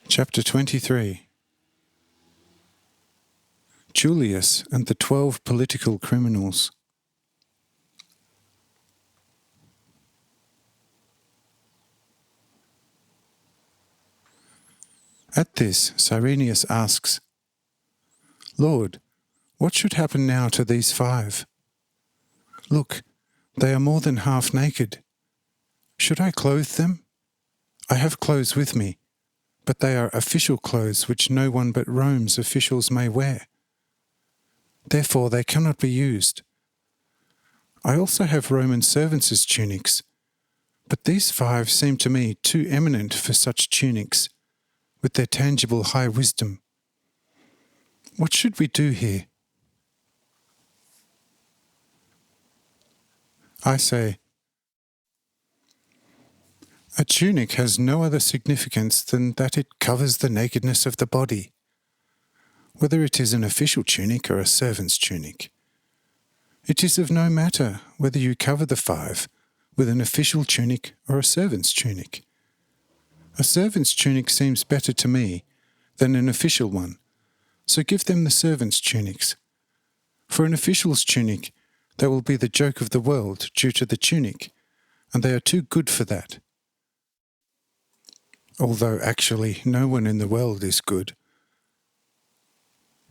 Chapter 23. Julius and the 12 political criminals. At this, Cyrenius asks, "Lord, what should happen now to these 5? Look, they are more than half naked. Should I clothe them? I have clothes with me, but they are official clothes which no one but Rome's officials may wear. Therefore they cannot be used. I also have Roman servants' tunics, but these 5 seem to me too eminent for such tunics, with their tangible high wisdom. What should we do here?" I say, a tunic has no other significance than that it covers the nakedness of the body, whether it is an official tunic or a servant's tunic. It is of no matter whether you cover the 5 with an official tunic or a servant's tunic. A servant's tunic seems better to me than an official one, so give them the servant's tunics. For an official's tunic, they will be the joke of the world due to the tunic, and they are too good for that. Although actually no one in the world is good.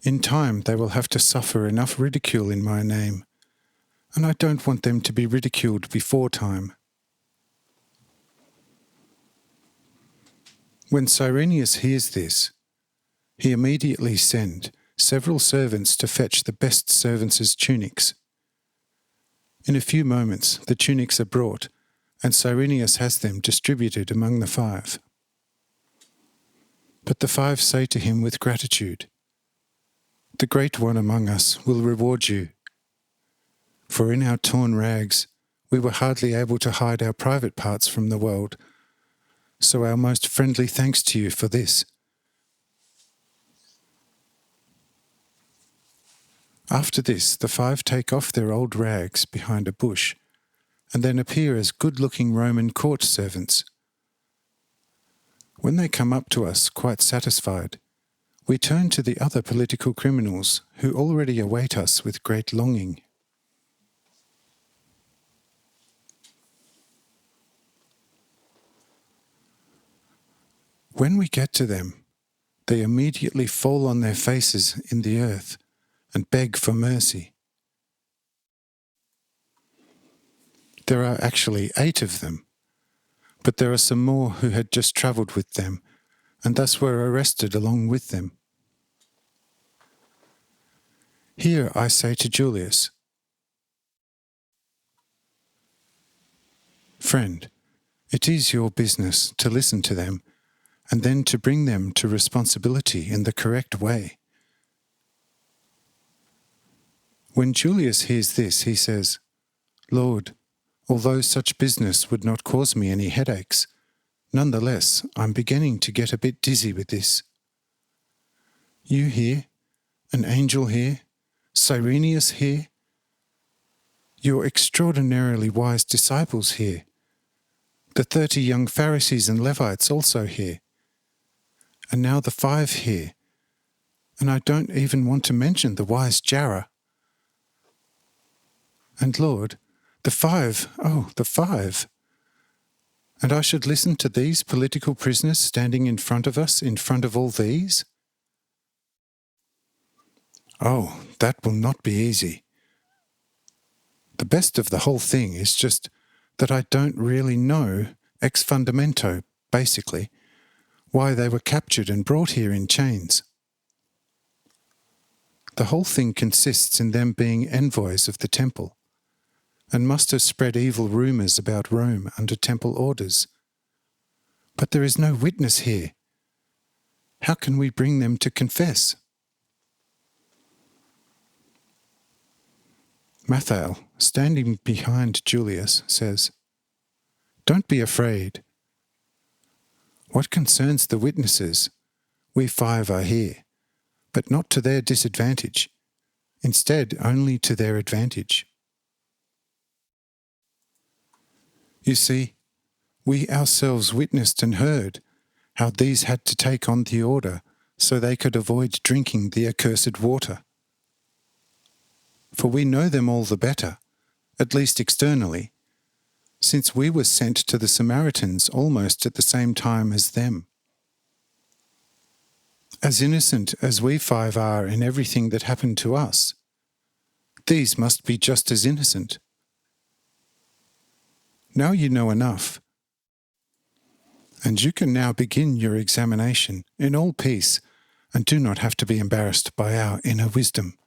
In time they will have to suffer enough ridicule in my name, and I don't want them to be ridiculed before time. When Cyrenius hears this, he immediately sent several servants to fetch the best servants' tunics. In a few moments the tunics are brought, and Cyrenius has them distributed among the 5. But the 5 say to him with gratitude, "The Great One among us will reward you. For in our torn rags we were hardly able to hide our private parts from the world, so our most friendly thanks to you for this." After this, the 5 take off their old rags behind a bush, and then appear as good-looking Roman court servants. When they come up to us quite satisfied, we turn to the other political criminals who already await us with great longing. When we get to them, they immediately fall on their faces in the earth and beg for mercy. There are actually 8 of them, but there are some more who had just travelled with them and thus were arrested along with them. Here I say to Julius, "Friend, it is your business to listen to them and then to bring them to responsibility in the correct way." When Julius hears this, he says, "Lord, although such business would not cause me any headaches, nonetheless I'm beginning to get a bit dizzy with this. You here, an angel here, Cyrenius here, your extraordinarily wise disciples here, the 30 young Pharisees and Levites also here, and now the 5 here, and I don't even want to mention the wise Jarrah. And Lord, the 5, the 5. And I should listen to these political prisoners standing in front of us, in front of all these? Oh, that will not be easy. The best of the whole thing is just that I don't really know, ex fundamento, basically, why they were captured and brought here in chains. The whole thing consists in them being envoys of the temple, and must have spread evil rumours about Rome under temple orders. But there is no witness here. How can we bring them to confess?" Mathael, standing behind Julius, says, "Don't be afraid. What concerns the witnesses? We 5 are here, but not to their disadvantage, instead only to their advantage. You see, we ourselves witnessed and heard how these had to take on the order so they could avoid drinking the accursed water. For we know them all the better, at least externally, since we were sent to the Samaritans almost at the same time as them. As innocent as we five are in everything that happened to us, these must be just as innocent. Now you know enough, and you can now begin your examination in all peace and do not have to be embarrassed by our inner wisdom.